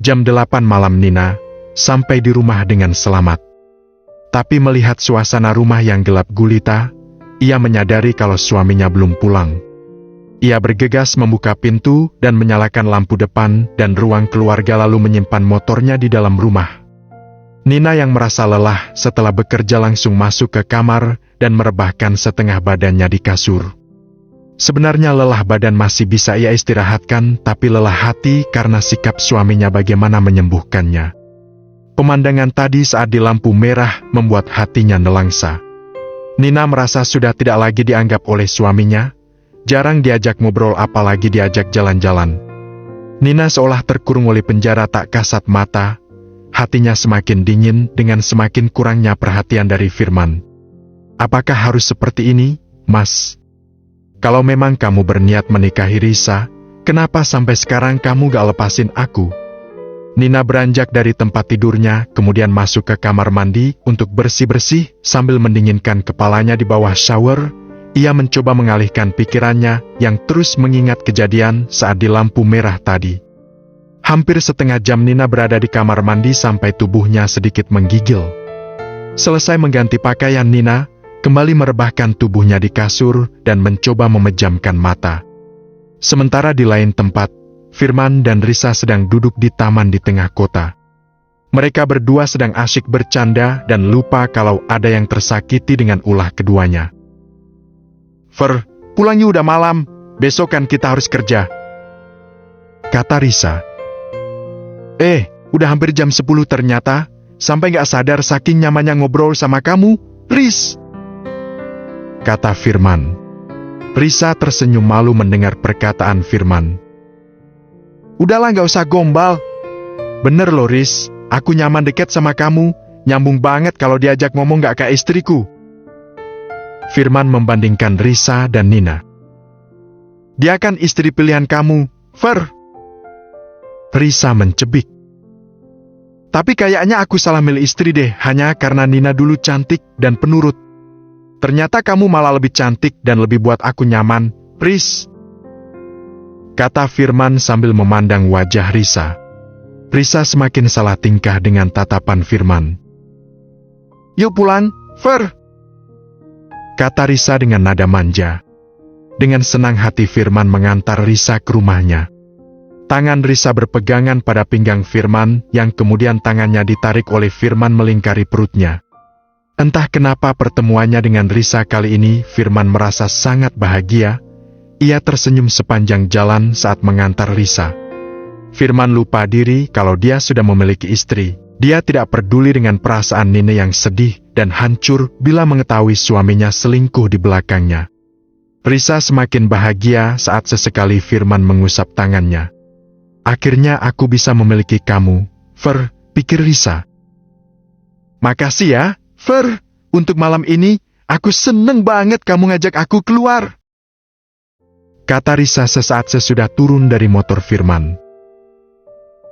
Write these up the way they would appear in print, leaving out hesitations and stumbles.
Jam 8 malam Nina sampai di rumah dengan selamat. Tapi melihat suasana rumah yang gelap gulita, ia menyadari kalau suaminya belum pulang. Ia bergegas membuka pintu dan menyalakan lampu depan dan ruang keluarga lalu menyimpan motornya di dalam rumah. Nina yang merasa lelah setelah bekerja langsung masuk ke kamar dan merebahkan setengah badannya di kasur. Sebenarnya lelah badan masih bisa ia istirahatkan, tapi lelah hati karena sikap suaminya bagaimana menyembuhkannya. Pemandangan tadi saat di lampu merah membuat hatinya nelangsa. Nina merasa sudah tidak lagi dianggap oleh suaminya, jarang diajak ngobrol apalagi diajak jalan-jalan. Nina seolah terkurung oleh penjara tak kasat mata, hatinya semakin dingin dengan semakin kurangnya perhatian dari Firman. Apakah harus seperti ini, Mas? Kalau memang kamu berniat menikahi Risa, kenapa sampai sekarang kamu gak lepasin aku? Nina beranjak dari tempat tidurnya, kemudian masuk ke kamar mandi untuk bersih-bersih sambil mendinginkan kepalanya di bawah shower. Ia mencoba mengalihkan pikirannya yang terus mengingat kejadian saat di lampu merah tadi. Hampir setengah jam Nina berada di kamar mandi sampai tubuhnya sedikit menggigil. Selesai mengganti pakaian, Nina kembali merebahkan tubuhnya di kasur dan mencoba memejamkan mata. Sementara di lain tempat, Firman dan Risa sedang duduk di taman di tengah kota. Mereka berdua sedang asyik bercanda dan lupa kalau ada yang tersakiti dengan ulah keduanya. "Fer, pulangnya udah malam, besok kan kita harus kerja," kata Risa. Udah hampir jam 10 ternyata, sampai gak sadar saking nyamannya ngobrol sama kamu, Riz," kata Firman. Risa tersenyum malu mendengar perkataan Firman. "Udahlah gak usah gombal. Bener loh Riz, aku nyaman deket sama kamu, nyambung banget kalau diajak ngomong gak kayak istriku." Firman membandingkan Risa dan Nina. "Dia kan istri pilihan kamu, Fer." Risa mencebik. "Tapi kayaknya aku salah milih istri deh, hanya karena Nina dulu cantik dan penurut. Ternyata kamu malah lebih cantik dan lebih buat aku nyaman, Riz," kata Firman sambil memandang wajah Risa. Risa semakin salah tingkah dengan tatapan Firman. "Yuk pulang, Fer," kata Risa dengan nada manja. Dengan senang hati Firman mengantar Risa ke rumahnya. Tangan Risa berpegangan pada pinggang Firman yang kemudian tangannya ditarik oleh Firman melingkari perutnya. Entah kenapa pertemuannya dengan Risa kali ini Firman merasa sangat bahagia. Ia tersenyum sepanjang jalan saat mengantar Risa. Firman lupa diri kalau dia sudah memiliki istri. Dia tidak peduli dengan perasaan Nina yang sedih dan hancur bila mengetahui suaminya selingkuh di belakangnya. Risa semakin bahagia saat sesekali Firman mengusap tangannya. "Akhirnya aku bisa memiliki kamu, Fer," pikir Risa. "Makasih ya, Fer. Untuk malam ini, aku seneng banget kamu ngajak aku keluar," kata Risa sesaat sesudah turun dari motor Firman.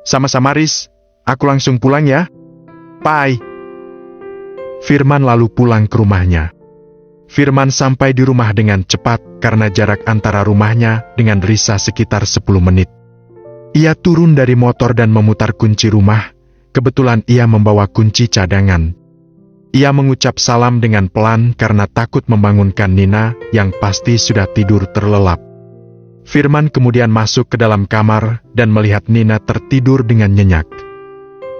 "Sama-sama Riz, aku langsung pulang ya. Bye." Firman lalu pulang ke rumahnya. Firman sampai di rumah dengan cepat karena jarak antara rumahnya dengan Risa sekitar 10 menit. Ia turun dari motor dan memutar kunci rumah. Kebetulan ia membawa kunci cadangan. Ia mengucap salam dengan pelan karena takut membangunkan Nina yang pasti sudah tidur terlelap. Firman kemudian masuk ke dalam kamar dan melihat Nina tertidur dengan nyenyak.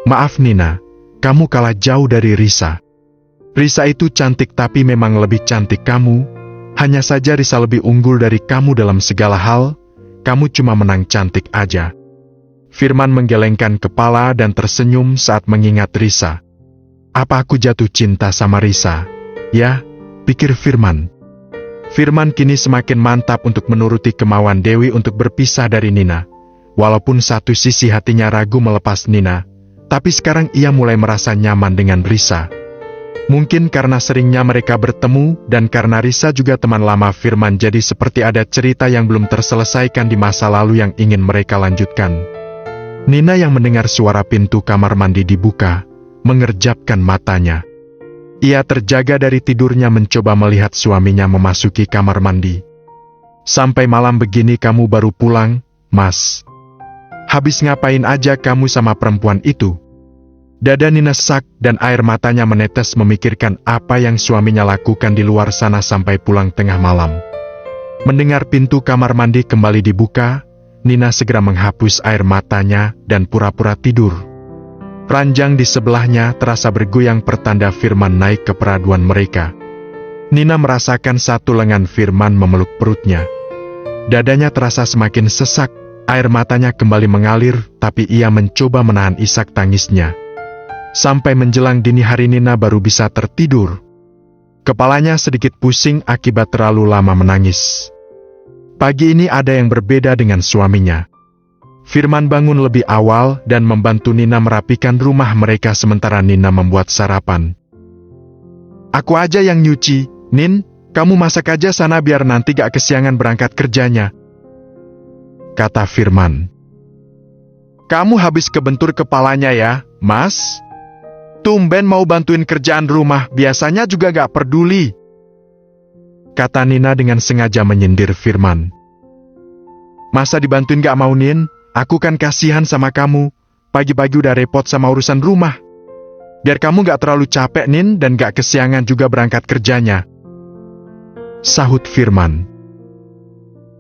"Maaf Nina, kamu kalah jauh dari Risa. Risa itu cantik tapi memang lebih cantik kamu. Hanya saja Risa lebih unggul dari kamu dalam segala hal. Kamu cuma menang cantik aja." Firman menggelengkan kepala dan tersenyum saat mengingat Risa. "Apa aku jatuh cinta sama Risa? Ya," pikir Firman. Firman kini semakin mantap untuk menuruti kemauan Dewi untuk berpisah dari Nina. Walaupun satu sisi hatinya ragu melepas Nina, tapi sekarang ia mulai merasa nyaman dengan Risa. Mungkin karena seringnya mereka bertemu dan karena Risa juga teman lama Firman, jadi seperti ada cerita yang belum terselesaikan di masa lalu yang ingin mereka lanjutkan. Nina yang mendengar suara pintu kamar mandi dibuka, mengerjapkan matanya. Ia terjaga dari tidurnya mencoba melihat suaminya memasuki kamar mandi. "Sampai malam begini kamu baru pulang, Mas?" Habis ngapain aja kamu sama perempuan itu? Dada Nina sesak dan air matanya menetes memikirkan apa yang suaminya lakukan di luar sana sampai pulang tengah malam. Mendengar pintu kamar mandi kembali dibuka, Nina segera menghapus air matanya dan pura-pura tidur. Ranjang di sebelahnya terasa bergoyang pertanda Firman naik ke peraduan mereka. Nina merasakan satu lengan Firman memeluk perutnya. Dadanya terasa semakin sesak, air matanya kembali mengalir, tapi ia mencoba menahan isak tangisnya. Sampai menjelang dini hari Nina baru bisa tertidur. Kepalanya sedikit pusing akibat terlalu lama menangis. Pagi ini ada yang berbeda dengan suaminya. Firman bangun lebih awal dan membantu Nina merapikan rumah mereka sementara Nina membuat sarapan. Aku aja yang nyuci, Nin, kamu masak aja sana biar nanti gak kesiangan berangkat kerjanya, kata Firman. Kamu habis kebentur kepalanya ya, Mas? Tumben mau bantuin kerjaan rumah, biasanya juga gak peduli, kata Nina dengan sengaja menyindir Firman. Masa dibantuin gak mau, Nin? Aku kan kasihan sama kamu. Pagi-pagi udah repot sama urusan rumah. Biar kamu gak terlalu capek, Nin, dan gak kesiangan juga berangkat kerjanya, sahut Firman.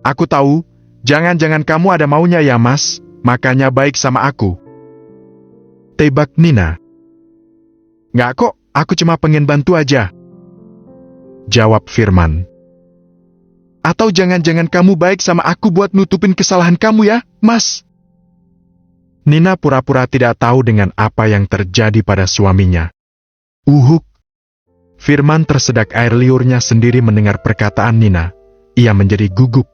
Aku tahu, jangan-jangan kamu ada maunya ya, Mas, makanya baik sama aku, tebak Nina. Nggak kok, aku cuma pengen bantu aja, jawab Firman. Atau jangan-jangan kamu baik sama aku buat nutupin kesalahan kamu ya, Mas? Nina pura-pura tidak tahu dengan apa yang terjadi pada suaminya. Uhuk. Firman tersedak air liurnya sendiri mendengar perkataan Nina. Ia menjadi gugup.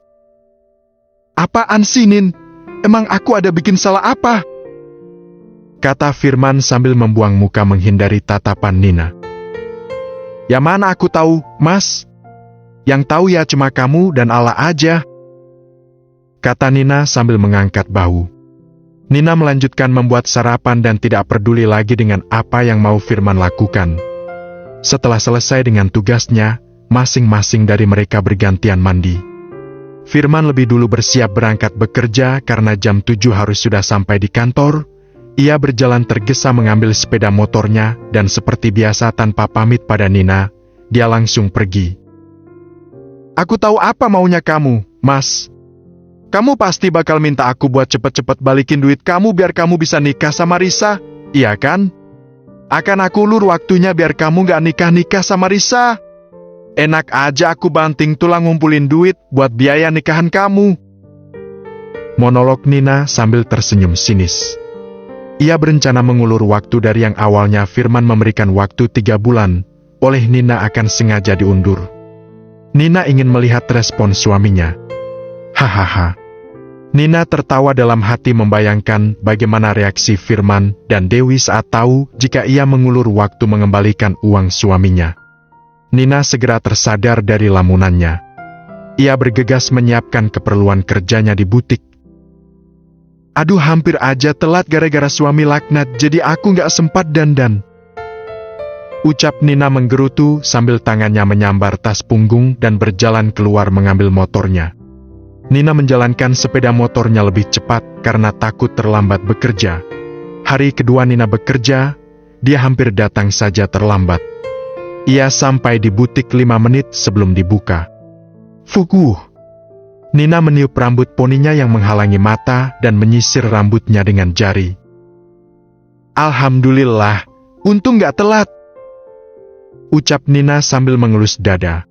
Apaan sih, Nin? Emang aku ada bikin salah apa? Kata Firman sambil membuang muka menghindari tatapan Nina. Ya mana aku tahu, Mas? Yang tahu ya cuma kamu dan Allah aja, kata Nina sambil mengangkat bahu. Nina melanjutkan membuat sarapan dan tidak peduli lagi dengan apa yang mau Firman lakukan. Setelah selesai dengan tugasnya, masing-masing dari mereka bergantian mandi. Firman lebih dulu bersiap berangkat bekerja karena jam 7 harus sudah sampai di kantor. Ia berjalan tergesa mengambil sepeda motornya dan seperti biasa tanpa pamit pada Nina, dia langsung pergi. Aku tahu apa maunya kamu, Mas. Kamu pasti bakal minta aku buat cepet-cepet balikin duit kamu biar kamu bisa nikah sama Risa, iya kan? Akan aku ulur waktunya biar kamu gak nikah-nikah sama Risa. Enak aja aku banting tulang ngumpulin duit buat biaya nikahan kamu, monolog Nina sambil tersenyum sinis. Ia berencana mengulur waktu dari yang awalnya Firman memberikan waktu 3 bulan, oleh Nina akan sengaja diundur. Nina ingin melihat respon suaminya. Hahaha. Nina tertawa dalam hati membayangkan bagaimana reaksi Firman dan Dewi saat tahu jika ia mengulur waktu mengembalikan uang suaminya. Nina segera tersadar dari lamunannya. Ia bergegas menyiapkan keperluan kerjanya di butik. Aduh, hampir aja telat gara-gara suami laknat, jadi aku gak sempat dandan, ucap Nina menggerutu sambil tangannya menyambar tas punggung dan berjalan keluar mengambil motornya. Nina menjalankan sepeda motornya lebih cepat karena takut terlambat bekerja. Hari kedua Nina bekerja, dia hampir datang saja terlambat. Ia sampai di butik 5 menit sebelum dibuka. Fuguh. Nina meniup rambut poninya yang menghalangi mata dan menyisir rambutnya dengan jari. Alhamdulillah, untung gak telat, ucap Nina sambil mengelus dada.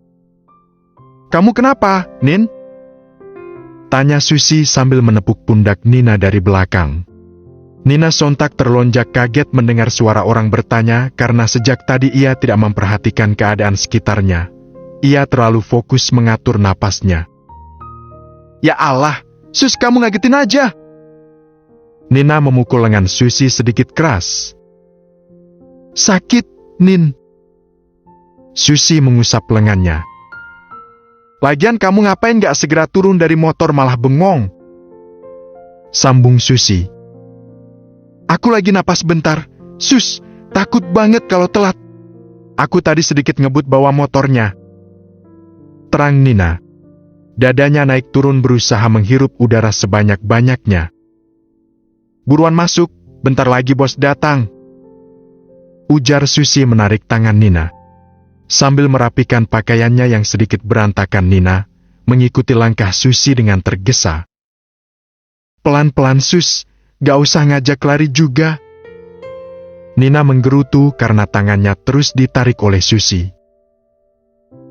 Kamu kenapa, Nin? Tanya Susi sambil menepuk pundak Nina dari belakang. Nina sontak terlonjak kaget mendengar suara orang bertanya karena sejak tadi ia tidak memperhatikan keadaan sekitarnya. Ia terlalu fokus mengatur napasnya. Ya Allah, Sus, kamu ngagetin aja. Nina memukul lengan Susi sedikit keras. Sakit, Nin. Susi mengusap lengannya. Lagian kamu ngapain gak segera turun dari motor malah bengong? Sambung Susi. Aku lagi napas bentar. Sus, takut banget kalau telat. Aku tadi sedikit ngebut bawa motornya, terang Nina. Dadanya naik turun berusaha menghirup udara sebanyak-banyaknya. buruan masuk, bentar lagi bos datang. Ujar Susi menarik tangan Nina. Sambil merapikan pakaiannya yang sedikit berantakan, Nina mengikuti langkah Susi dengan tergesa. Pelan-pelan Sus, gak usah ngajak lari juga. Nina menggerutu karena tangannya terus ditarik oleh Susi.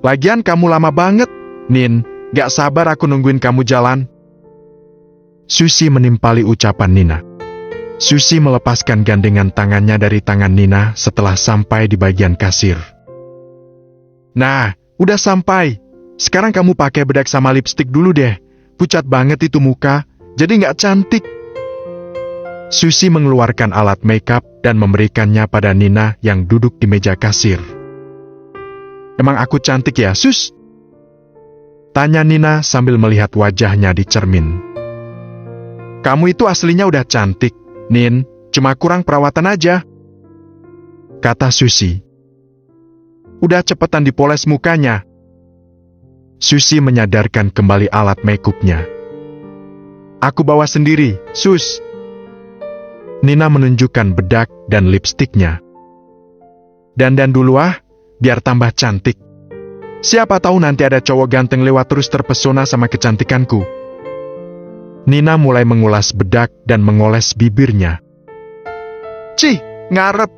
Lagian kamu lama banget, Nin, gak sabar aku nungguin kamu jalan. Susi menimpali ucapan Nina. Susi melepaskan gandengan tangannya dari tangan Nina setelah sampai di bagian kasir. Nah, udah sampai. Sekarang kamu pakai bedak sama lipstik dulu deh. Pucat banget itu muka, jadi nggak cantik. Susi mengeluarkan alat makeup dan memberikannya pada Nina yang duduk di meja kasir. Emang aku cantik ya, Sus? Tanya Nina sambil melihat wajahnya di cermin. Kamu itu aslinya udah cantik, Nin, cuma kurang perawatan aja. Kata Susi. Udah cepetan dipoles mukanya. Susi menyadarkan kembali alat makeupnya. Aku bawa sendiri, Sus. Nina menunjukkan bedak dan lipstiknya. Dandan dulu ah, biar tambah cantik. Siapa tahu nanti ada cowok ganteng lewat terus terpesona sama kecantikanku. Nina mulai mengulas bedak dan mengoles bibirnya. Cih, ngarep.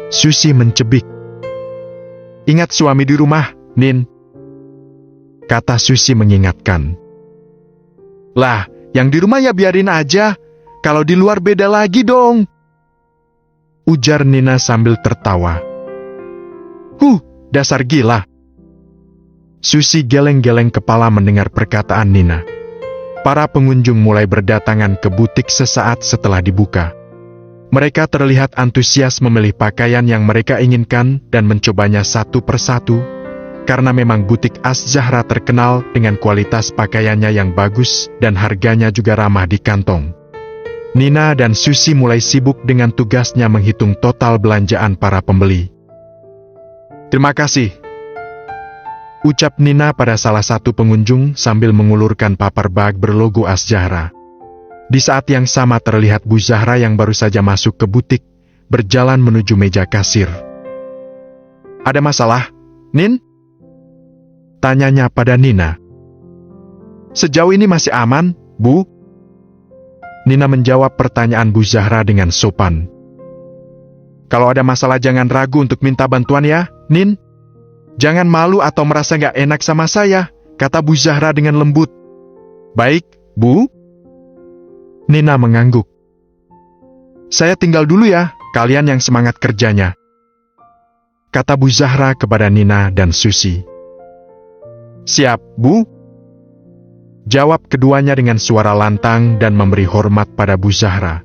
Susi mencebik. Ingat suami di rumah, Nin. Kata Susi mengingatkan. Lah, yang di rumah ya biarin aja. Kalau di luar beda lagi dong. Ujar Nina sambil tertawa. Dasar gila. Susi geleng-geleng kepala mendengar perkataan Nina. Para pengunjung mulai berdatangan ke butik sesaat setelah dibuka. Mereka terlihat antusias memilih pakaian yang mereka inginkan dan mencobanya satu persatu, karena memang butik Az-Zahra terkenal dengan kualitas pakaiannya yang bagus dan harganya juga ramah di kantong. Nina dan Susi mulai sibuk dengan tugasnya menghitung total belanjaan para pembeli. Terima kasih. Ucap Nina pada salah satu pengunjung sambil mengulurkan paper bag berlogo Az-Zahra. Di saat yang sama terlihat Bu Zahra yang baru saja masuk ke butik, berjalan menuju meja kasir. Ada masalah, Nin? Tanyanya pada Nina. Sejauh ini masih aman, Bu? Nina menjawab pertanyaan Bu Zahra dengan sopan. Kalau ada masalah jangan ragu untuk minta bantuan ya, Nin. Jangan malu atau merasa gak enak sama saya, kata Bu Zahra dengan lembut. Baik, Bu. Nina mengangguk. Saya tinggal dulu ya, kalian yang semangat kerjanya. Kata Bu Zahra kepada Nina dan Susi. Siap, Bu. Jawab keduanya dengan suara lantang dan memberi hormat pada Bu Zahra.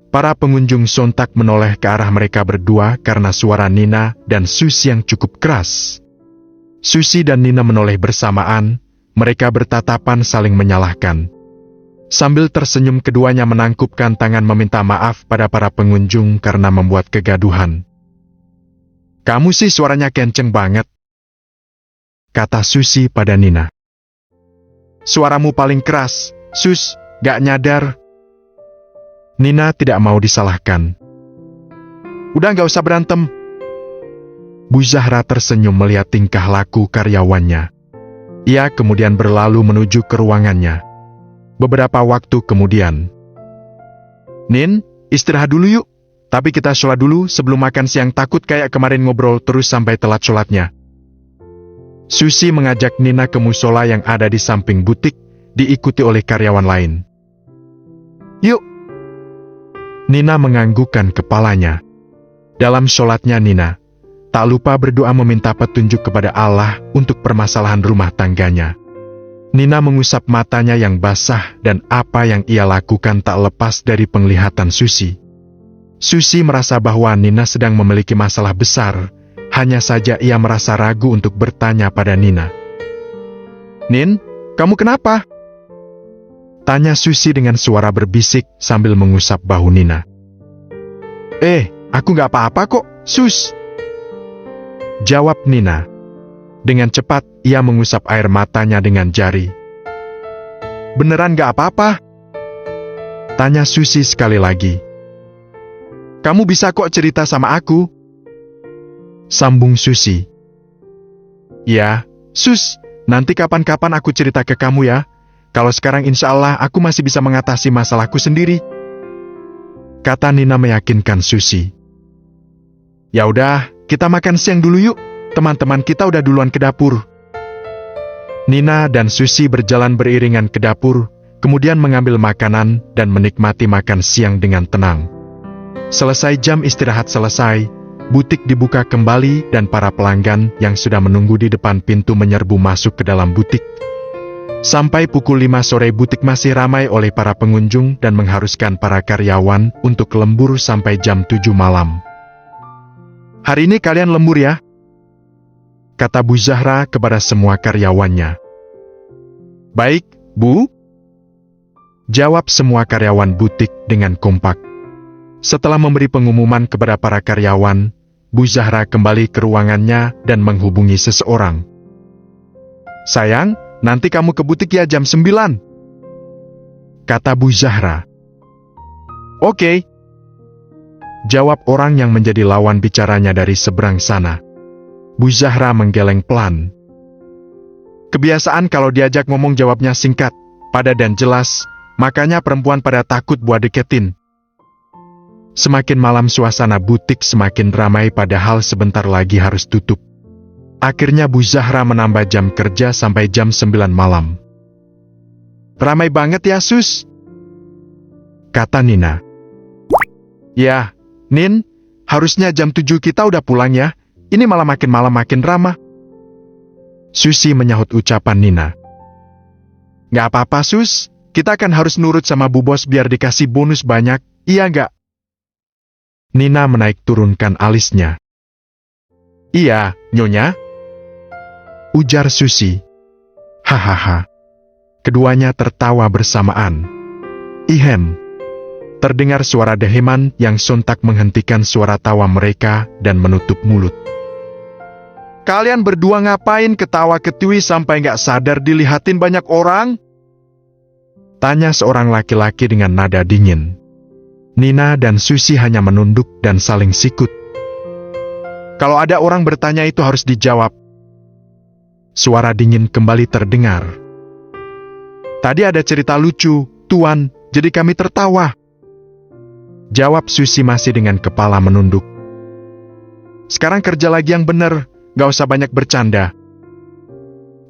Para pengunjung sontak menoleh ke arah mereka berdua karena suara Nina dan Susi yang cukup keras. Susi dan Nina menoleh bersamaan, mereka bertatapan saling menyalahkan. Sambil tersenyum keduanya menangkupkan tangan meminta maaf pada para pengunjung karena membuat kegaduhan. Kamu sih suaranya kenceng banget, kata Susi pada Nina. Suaramu paling keras, Sus, gak nyadar. Nina tidak mau disalahkan. Udah gak usah berantem. Bu Zahra tersenyum melihat tingkah laku karyawannya. Ia kemudian berlalu menuju ke ruangannya. Beberapa waktu kemudian. Nin, istirahat dulu yuk. Tapi kita sholat dulu sebelum makan siang, takut kayak kemarin ngobrol terus sampai telat sholatnya. Susi mengajak Nina ke musola yang ada di samping butik, diikuti oleh karyawan lain. Yuk. Nina menganggukkan kepalanya. Dalam sholatnya Nina, tak lupa berdoa meminta petunjuk kepada Allah untuk permasalahan rumah tangganya. Nina mengusap matanya yang basah dan apa yang ia lakukan tak lepas dari penglihatan Susi. Susi merasa bahwa Nina sedang memiliki masalah besar, hanya saja ia merasa ragu untuk bertanya pada Nina. Nin, kamu kenapa? Tanya Susi dengan suara berbisik sambil mengusap bahu Nina. Aku gak apa-apa kok, Sus. Jawab Nina. Dengan cepat, ia mengusap air matanya dengan jari. Beneran gak apa-apa? Tanya Susi sekali lagi. Kamu bisa kok cerita sama aku? Sambung Susi. Ya, Sus, nanti kapan-kapan aku cerita ke kamu ya. Kalau sekarang insya Allah aku masih bisa mengatasi masalahku sendiri. Kata Nina meyakinkan Susi. Ya udah, kita makan siang dulu yuk. Teman-teman kita udah duluan ke dapur. Nina dan Susi berjalan beriringan ke dapur, kemudian mengambil makanan dan menikmati makan siang dengan tenang. Selesai jam istirahat selesai, butik dibuka kembali dan para pelanggan yang sudah menunggu di depan pintu menyerbu masuk ke dalam butik. Sampai pukul 5 sore butik masih ramai oleh para pengunjung dan mengharuskan para karyawan untuk lembur sampai jam 7 malam. Hari ini kalian lembur ya? Kata Bu Zahra kepada semua karyawannya. Baik, Bu. Jawab semua karyawan butik dengan kompak. Setelah memberi pengumuman kepada para karyawan, Bu Zahra kembali ke ruangannya dan menghubungi seseorang. Sayang, nanti kamu ke butik ya jam 9. Kata Bu Zahra. Oke. Jawab orang yang menjadi lawan bicaranya dari seberang sana. Bu Zahra menggeleng pelan. Kebiasaan kalau diajak ngomong jawabnya singkat, padat dan jelas, makanya perempuan pada takut buat deketin. Semakin malam suasana butik semakin ramai padahal sebentar lagi harus tutup. Akhirnya Bu Zahra menambah jam kerja sampai jam 9 malam. Ramai banget ya Sus? Kata Nina. Ya, Nin, harusnya jam 7 kita udah pulang ya. Ini malah makin malam makin ramah. Susi menyahut ucapan Nina. Gak apa-apa Sus, kita kan harus nurut sama Bu Bos biar dikasih bonus banyak, iya gak? Nina menaik turunkan alisnya. Iya, Nyonya. Ujar Susi. Hahaha. Keduanya tertawa bersamaan. Ihem. Terdengar suara deheman yang sontak menghentikan suara tawa mereka dan menutup mulut. Kalian berdua ngapain ketawa-ketiwi sampai gak sadar dilihatin banyak orang? Tanya seorang laki-laki dengan nada dingin. Nina dan Susi hanya menunduk dan saling sikut. Kalau ada orang bertanya itu harus dijawab. Suara dingin kembali terdengar. Tadi ada cerita lucu, Tuan, jadi kami tertawa. Jawab Susi masih dengan kepala menunduk. Sekarang kerja lagi yang benar, gak usah banyak bercanda.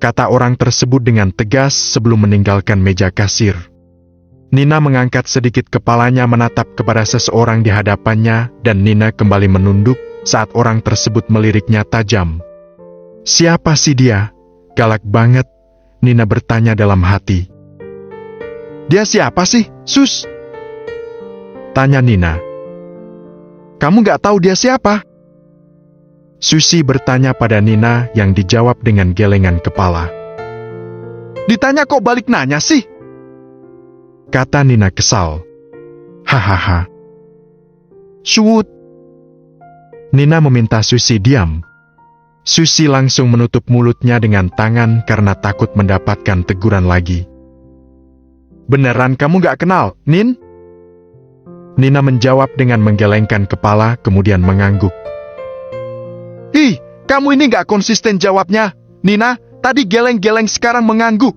Kata orang tersebut dengan tegas sebelum meninggalkan meja kasir. Nina mengangkat sedikit kepalanya menatap kepada seseorang di hadapannya dan Nina kembali menunduk saat orang tersebut meliriknya tajam. Siapa sih dia? Galak banget, Nina bertanya dalam hati. Dia siapa sih, Sus? Tanya Nina. Kamu gak tahu dia siapa? Susi bertanya pada Nina yang dijawab dengan gelengan kepala. Ditanya kok balik nanya sih? Kata Nina kesal. Hahaha. Syut. Nina meminta Susi diam. Susi langsung menutup mulutnya dengan tangan karena takut mendapatkan teguran lagi. Beneran kamu gak kenal, Nin? Nina menjawab dengan menggelengkan kepala kemudian mengangguk. Ih, kamu ini gak konsisten jawabnya. Nina, tadi geleng-geleng sekarang mengangguk.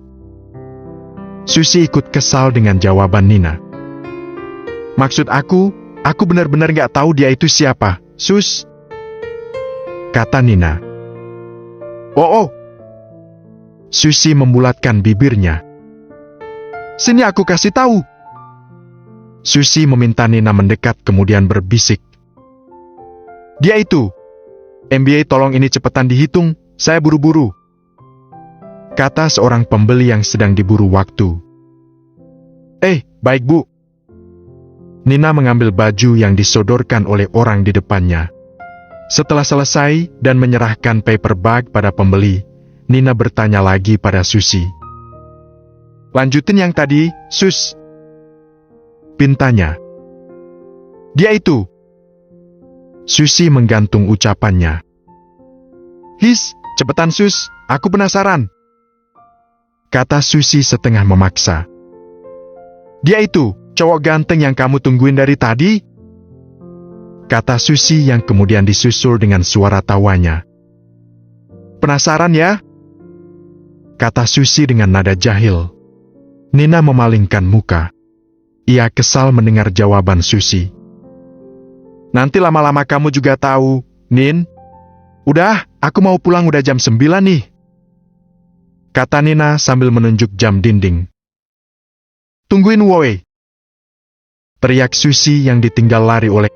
Susi ikut kesal dengan jawaban Nina. Maksud aku benar-benar gak tahu dia itu siapa, Sus. Kata Nina. Oh. Susi membulatkan bibirnya. Sini aku kasih tahu. Susi meminta Nina mendekat kemudian berbisik. Dia itu. MBA tolong ini cepetan dihitung, saya buru-buru. Kata seorang pembeli yang sedang diburu waktu. Baik Bu. Nina mengambil baju yang disodorkan oleh orang di depannya. Setelah selesai dan menyerahkan paper bag pada pembeli, Nina bertanya lagi pada Susi. Lanjutin yang tadi, Sus. Pintanya. Dia itu. Susi menggantung ucapannya. His, cepetan Sus, aku penasaran. Kata Susi setengah memaksa. Dia itu, Cowok ganteng yang kamu tungguin dari tadi? Kata Susi yang kemudian disusul dengan suara tawanya. Penasaran ya? Kata Susi dengan nada jahil. Nina memalingkan muka. Ia kesal mendengar jawaban Susi. Nanti lama-lama kamu juga tahu, Nin. Udah, aku mau pulang, udah jam 9 nih. Kata Nina sambil menunjuk jam dinding. Tungguin woi. Teriak Susi yang ditinggal lari oleh